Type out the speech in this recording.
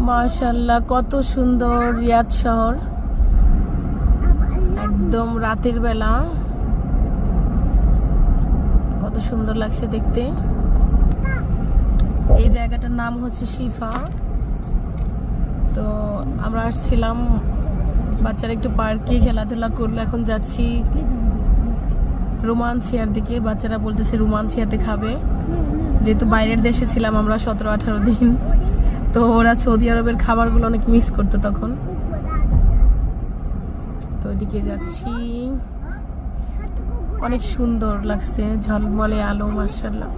মাশাআল্লাহ, কত সুন্দর রিয়াদ শহর, একদম রাতের বেলা কত সুন্দর লাগছে দেখতে। এই জায়গাটার নাম হচ্ছে শিফা। তো আমরা আসছিলাম, বাচ্চারা একটু পার্কে খেলাধুলা করলো, এখন যাচ্ছি রোমাঞ্চিয়ার দিকে। বাচ্চারা বলতেছে রোমাঞ্চিয়াতে খাবে, যেহেতু বাইরের দেশে ছিলাম আমরা 17-18 দিন, তো ওরা সৌদি আরবের খাবারগুলো অনেক মিস করতো তখন। তো ওইদিকে যাচ্ছি, অনেক সুন্দর লাগছে, ঝলমলে আলো, মাশাআল্লাহ।